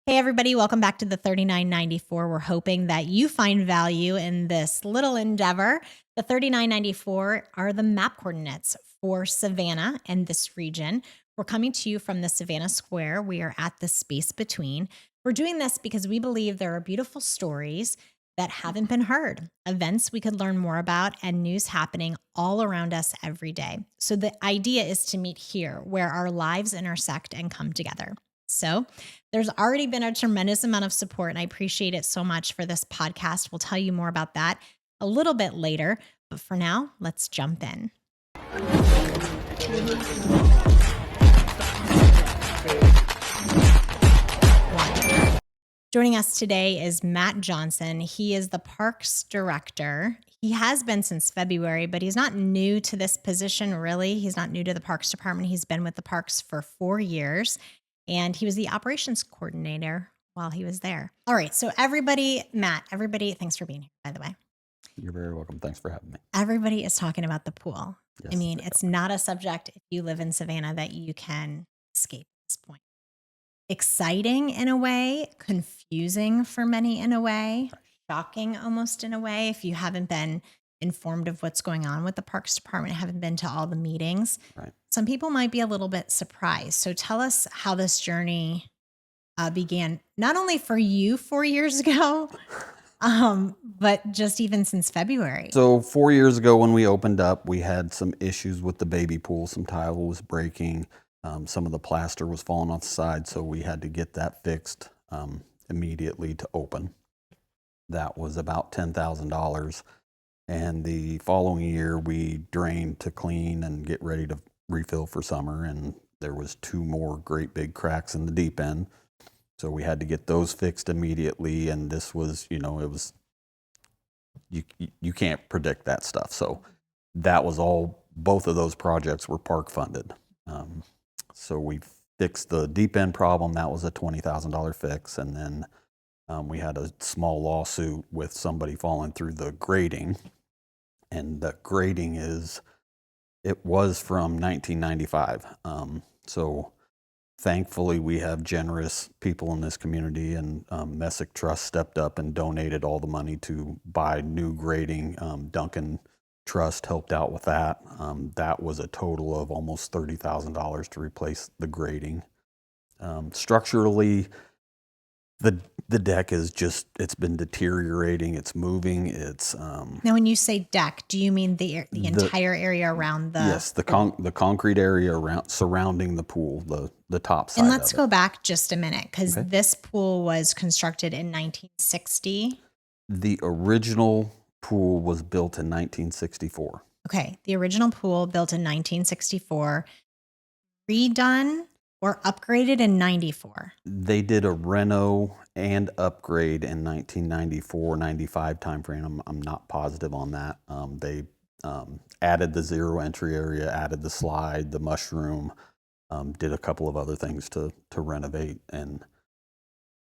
Hey everybody, welcome back to the 3994. We're hoping that you find value in this little endeavor. The 3994 are the map coordinates for Savannah and this region. We're coming to you from the Savannah Square. We are at the space between. We're doing this because we believe there are beautiful stories that haven't been heard, events we could learn more about, and news happening all around us every day. So the idea is to meet here where our lives intersect and come together. So there's already been a tremendous amount of support, and I appreciate it so much for this podcast. We'll tell you more about that a little bit later. But for now, let's jump in. Joining us today is Matt Johnson. He is the Parks Director. He has been since February, but he's not new to this position, really. He's not new to the Parks Department. He's been with the Parks for 4 years. And he was the operations coordinator while he was there. All right. So Matt, thanks for being here, by the way. You're very welcome. Thanks for having me. Everybody is talking about the pool. Yes, I mean, it's not a subject, if you live in Savannah, that you can escape at this point. Exciting in a way, confusing for many in a way, shocking almost in a way, if you haven't been informed of what's going on with the Parks Department, haven't been to all the meetings. Right. Some people might be a little bit surprised. So tell us how this journey began, not only for you 4 years ago, but just even since February. So 4 years ago when we opened up, we had some issues with the baby pool. Some tile was breaking. Some of the plaster was falling off the side. So we had to get that fixed immediately to open. That was about $10,000. And the following year we drained to clean and get ready to refill for summer. And there was 2 more great big cracks in the deep end. So we had to get those fixed immediately. And this was, you can't predict that stuff. So that was all, both of those projects were park funded. So we fixed the deep end problem. That was a $20,000 fix. And then we had a small lawsuit with somebody falling through the grading. And the grading it was from 1995. So thankfully we have generous people in this community, and Messick Trust stepped up and donated all the money to buy new grading. Duncan Trust helped out with that. That was a total of almost $30,000 to replace the grading. Structurally, the deck is it's been deteriorating. It's moving. It's now, when you say deck, do you mean the entire area around the? Yes, the concrete area surrounding the pool, the top side. And let's go back just a minute, because this pool was constructed in 1960. The original pool was built in 1964. Okay, the original pool built in 1964, redone or upgraded in 94. They did a reno and upgrade in 1994, 95 timeframe. I'm not positive on that. They added the zero entry area, added the slide, the mushroom, did a couple of other things to renovate and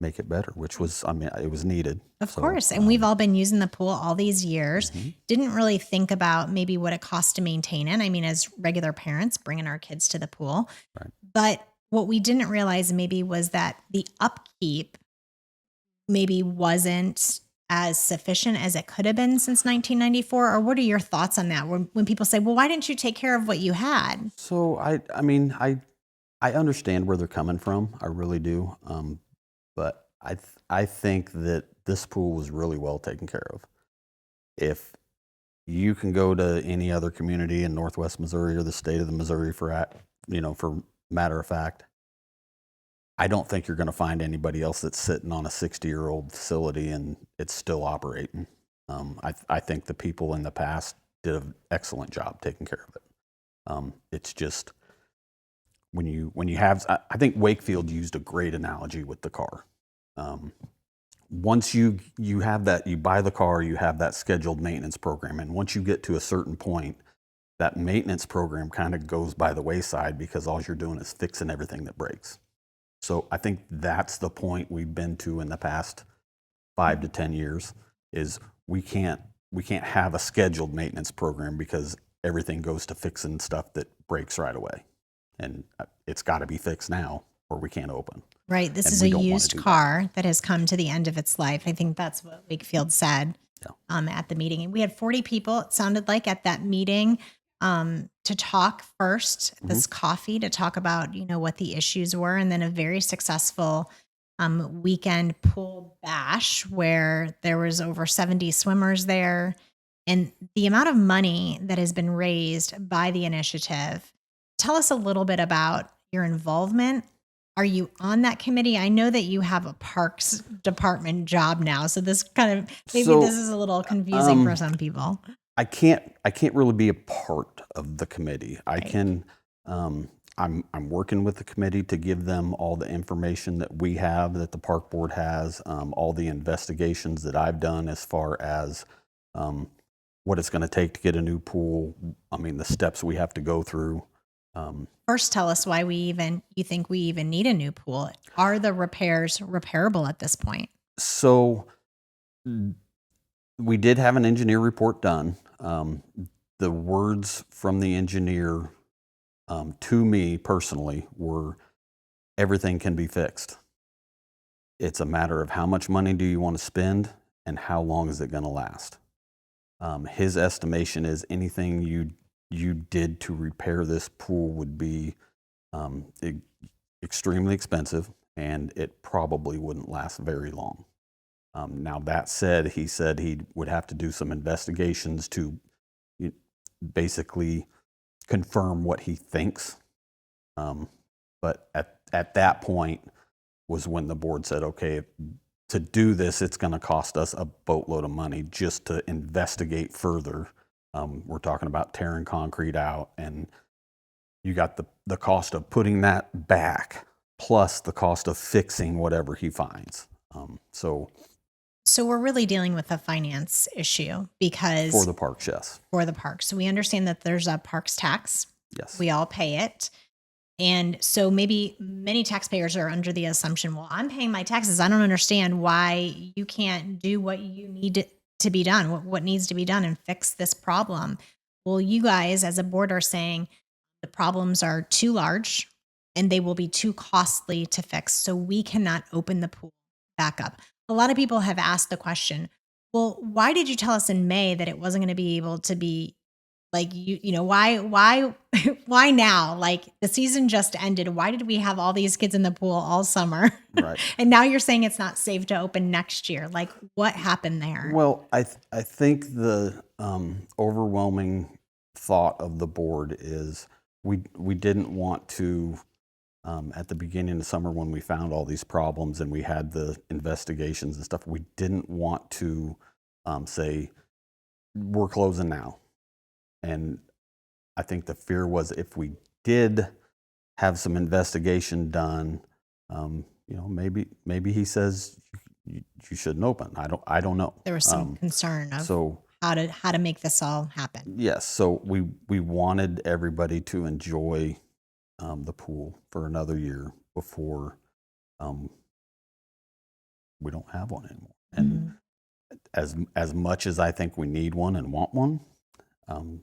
make it better, which was, it was needed. Of course. And we've all been using the pool all these years. Mm-hmm. Didn't really think about maybe what it costs to maintain it. I mean, as regular parents, bringing our kids to the pool. Right. But what we didn't realize maybe was that the upkeep maybe wasn't as sufficient as it could have been since 1994. Or what are your thoughts on that? When people say, well, why didn't you take care of what you had? So I understand where they're coming from. I really do. But I think that this pool was really well taken care of. If you can go to any other community in Northwest Missouri or the state of the Missouri for matter of fact, I don't think you're going to find anybody else that's sitting on a 60-year-old facility and it's still operating. I think the people in the past did an excellent job taking care of it. It's just when you have, I think Wakefield used a great analogy with the car. Once you have that, you buy the car, you have that scheduled maintenance program, and once you get to a certain point, that maintenance program kind of goes by the wayside because all you're doing is fixing everything that breaks. So I think that's the point we've been to in the past 5 to 10 years is we can't have a scheduled maintenance program because everything goes to fixing stuff that breaks right away. And it's got to be fixed now or we can't open. Right. This And is we a don't wanna used do that. car that has come to the end of its life. I think that's what Wakefield said Yeah. at the meeting. And we had 40 people, it sounded like, at that meeting to talk first, this coffee, to talk about, what the issues were. And then a very successful weekend pool bash where there was over 70 swimmers there. And the amount of money that has been raised by the initiative. Tell us a little bit about your involvement. Are you on that committee? I know that you have a parks department job now, so this maybe this is a little confusing for some people. I can't really be a part of the committee. I Right. can, I'm working with the committee to give them all the information that we have, that the park board has, all the investigations that I've done as far as what it's going to take to get a new pool. I mean, the steps we have to go through. First, tell us why you think we even need a new pool. Are the repairs repairable at this point? So we did have an engineer report done. The words from the engineer to me personally were, everything can be fixed. It's a matter of how much money do you want to spend and how long is it going to last. His estimation is anything you did to repair this pool would be extremely expensive, and it probably wouldn't last very long. Now that said, he said he would have to do some investigations to basically confirm what he thinks. But at that point was when the board said, okay, to do this, it's going to cost us a boatload of money just to investigate further. We're talking about tearing concrete out, and you got the cost of putting that back plus the cost of fixing whatever he finds. So we're really dealing with a finance issue because For the parks, yes. For the parks. So we understand that there's a parks tax. Yes. We all pay it. And so maybe many taxpayers are under the assumption, well, I'm paying my taxes. I don't understand why you can't do what you need to be done, what needs to be done and fix this problem. Well, you guys as a board are saying the problems are too large and they will be too costly to fix. So we cannot open the pool back up. A lot of people have asked the question, well, why did you tell us in May that it wasn't going to be able to be like, why why now? Like the season just ended. Why did we have all these kids in the pool all summer? Right. And now you're saying it's not safe to open next year. Like what happened there? Well, I think the overwhelming thought of the board is we didn't want to, at the beginning of summer when we found all these problems and we had the investigations and stuff, we didn't want to say, we're closing now. And I think the fear was if we did have some investigation done, maybe he says you shouldn't open. I don't know. There was some concern of so how to make this all happen. yes. So we wanted everybody to enjoy the pool for another year before we don't have one anymore. And as much as I think we need one and want one,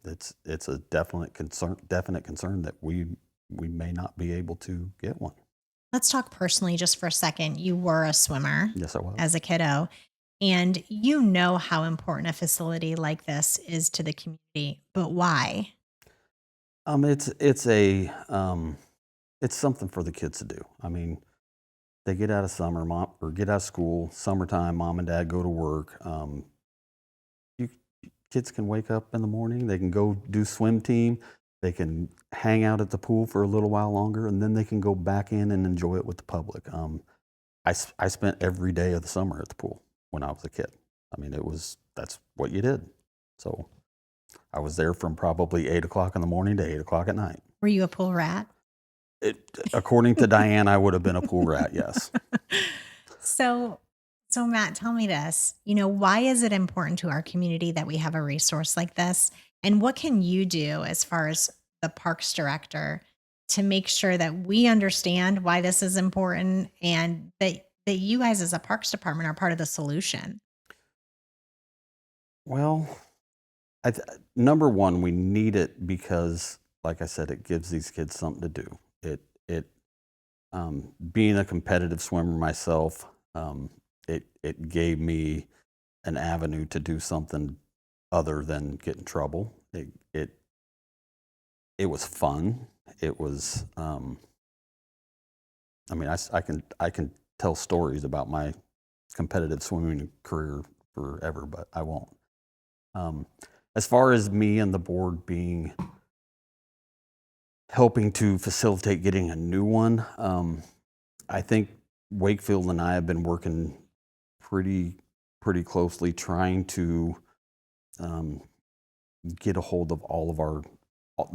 it's a definite concern that we may not be able to get one. Let's talk personally just for a second. You were a swimmer. Yes, I was. As a kiddo. And you know how important a facility like this is to the community, but why? It's something for the kids to do. I mean, they get out of get out of school, summertime, mom and dad go to work. Kids can wake up in the morning, they can go do swim team, they can hang out at the pool for a little while longer, and then they can go back in and enjoy it with the public. I spent every day of the summer at the pool when I was a kid. I mean, that's what you did. So I was there from probably 8 o'clock in the morning to 8 o'clock at night. Were you a pool rat? According to Diane, I would have been a pool rat, yes. So Matt, tell me this, why is it important to our community that we have a resource like this? And what can you do as far as the parks director to make sure that we understand why this is important and that you guys as a parks department are part of the solution? Well, number one, we need it because, like I said, it gives these kids something to do. Being a competitive swimmer myself, it gave me an avenue to do something other than get in trouble. It was fun. It was, I mean, I can tell stories about my competitive swimming career forever, but I won't. As far as me and the board being helping to facilitate getting a new one, I think Wakefield and I have been working pretty closely trying to get a hold of all of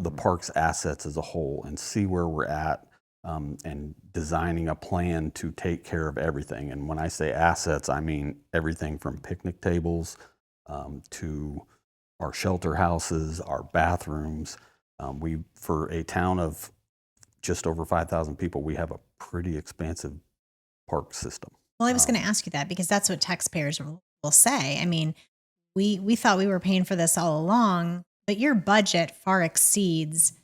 the park's assets as a whole and see where we're at, and designing a plan to take care of everything. And when I say assets, I mean everything from picnic tables to our shelter houses, our bathrooms. For a town of just over 5,000 people, we have a pretty expansive park system. Well, I was going to ask you that because that's what taxpayers will say. I mean, we thought we were paying for this all along, but your budget far exceeds,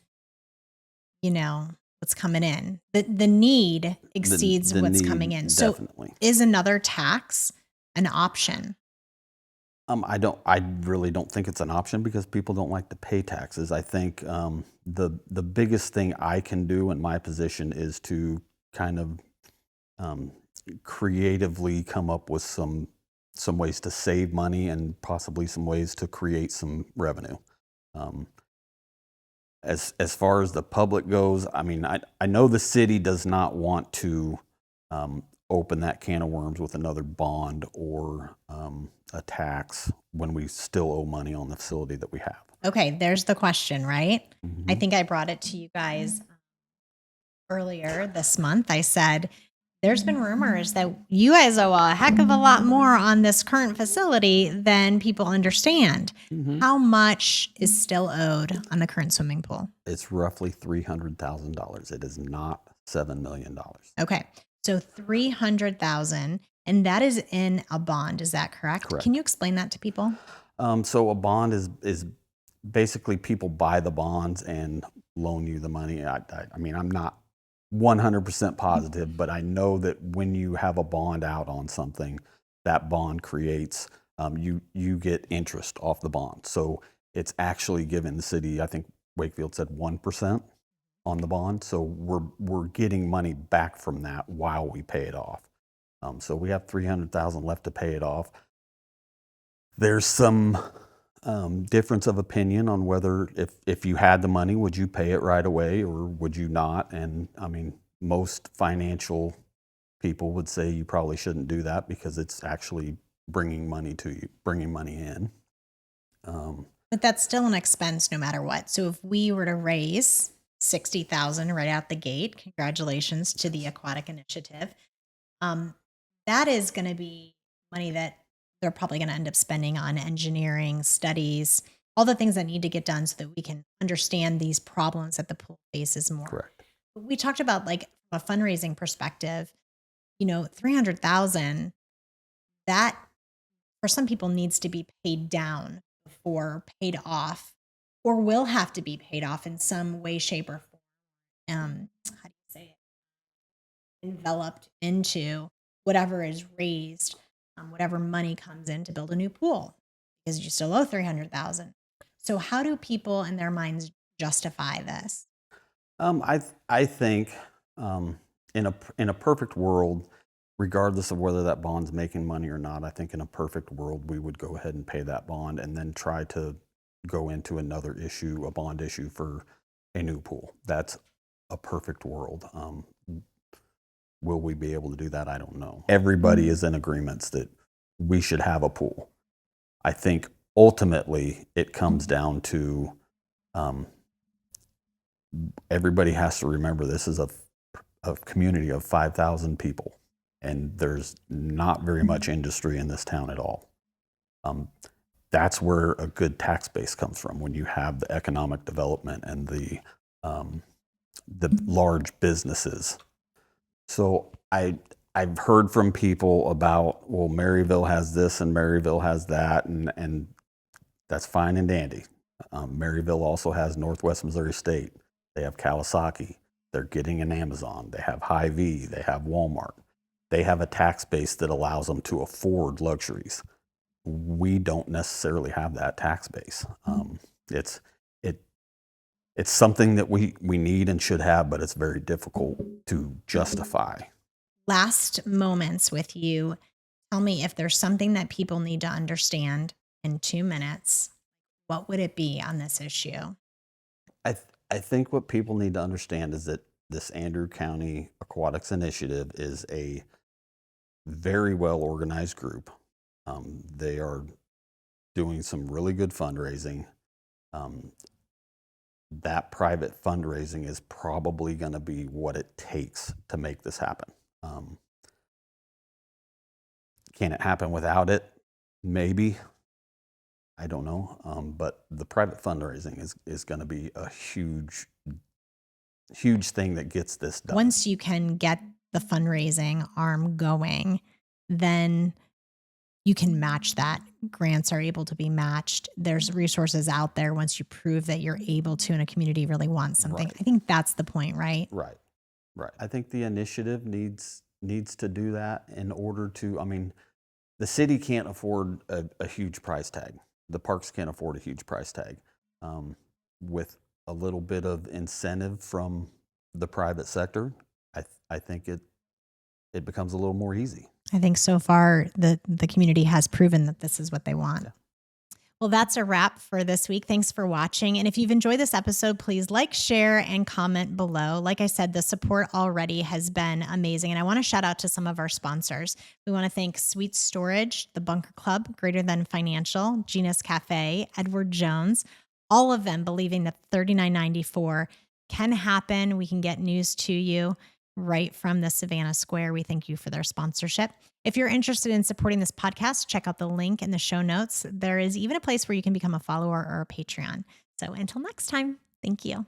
what's coming in. The need exceeds The what's need, coming in. definitely. So is another tax an option? I really don't think it's an option because people don't like to pay taxes. I think the biggest thing I can do in my position is to kind of creatively come up with some ways to save money and possibly some ways to create some revenue. As far as the public goes, I mean, I know the city does not want to open that can of worms with another bond or a tax when we still owe money on the facility that we have. Okay, there's the question, right? Mm-hmm. I think I brought it to you guys earlier this month. I said, there's been rumors that you guys owe a heck of a lot more on this current facility than people understand. Mm-hmm. How much is still owed on the current swimming pool? It's roughly $300,000. It is not $7 million. Okay, so $300,000, and that is in a bond. Is that correct? Correct. Can you explain that to people? So a bond is basically people buy the bonds and loan you the money. I mean, I'm not 100% positive, but I know that when you have a bond out on something, that bond creates, you get interest off the bond. So it's actually giving the city, I think Wakefield said 1% on the bond. So we're getting money back from that while we pay it off. So we have $300,000 left to pay it off. There's some difference of opinion on whether if you had the money, would you pay it right away or would you not? And I mean, most financial people would say you probably shouldn't do that because it's actually bringing money to you, bringing money in. But that's still an expense no matter what. So if we were to raise $60,000 right out the gate, congratulations to the Aquatic Initiative. That is going to be money that they're probably going to end up spending on engineering, studies, all the things that need to get done so that we can understand these problems that the pool faces more. Correct. We talked about, like, from a fundraising perspective, $300,000, that for some people needs to be paid down before paid off, or will have to be paid off in some way, shape, or form. How do you say it? Enveloped into whatever is raised, whatever money comes in to build a new pool, because you still owe $300,000. So how do people in their minds justify this? I think in a perfect world, regardless of whether that bond's making money or not, I think in a perfect world we would go ahead and pay that bond and then try to go into another issue, a bond issue for a new pool. That's a perfect world. Will we be able to do that? I don't know. Everybody is in agreements that we should have a pool. I think ultimately it comes down to everybody has to remember this is a community of 5,000 people, and there's not very much industry in this town at all. That's where a good tax base comes from, when you have the economic development and the large businesses. So I've heard from people about, well, Maryville has this and Maryville has that, and that's fine and dandy. Maryville also has Northwest Missouri State. They have Kawasaki. They're getting an Amazon. They have Hy-Vee. They have Walmart. They have a tax base that allows them to afford luxuries. We don't necessarily have that tax base. It's something that we need and should have, but it's very difficult to justify. Last moments with you. Tell me if there's something that people need to understand in 2 minutes. What would it be on this issue? I think what people need to understand is that this Andrew County Aquatics Initiative is a very well organized group. They are doing some really good fundraising. That private fundraising is probably going to be what it takes to make this happen. Can it happen without it? Maybe. I don't know. But the private fundraising is going to be a huge thing that gets this done. Once you can get the fundraising arm going, then you can match that. Grants are able to be matched. There's resources out there once you prove that you're able to and a community really wants something. Right. I think that's the point, right? Right. I think the initiative needs to do that in order to, I mean, the city can't afford a huge price tag. The parks can't afford a huge price tag. With a little bit of incentive from the private sector, I think it becomes a little more easy. I think so far the community has proven that this is what they want. Yeah. Well, that's a wrap for this week. Thanks for watching. And if you've enjoyed this episode, please like, share, and comment below. Like I said, the support already has been amazing. And I want to shout out to some of our sponsors. We want to thank Sweet Storage, the Bunker Club, Greater Than Financial, Genus Cafe, Edward Jones, all of them believing that $39.94 can happen. We can get news to you right from the Savannah Square. We thank you for their sponsorship. If you're interested in supporting this podcast, check out the link in the show notes. There is even a place where you can become a follower or a Patreon. So until next time, thank you.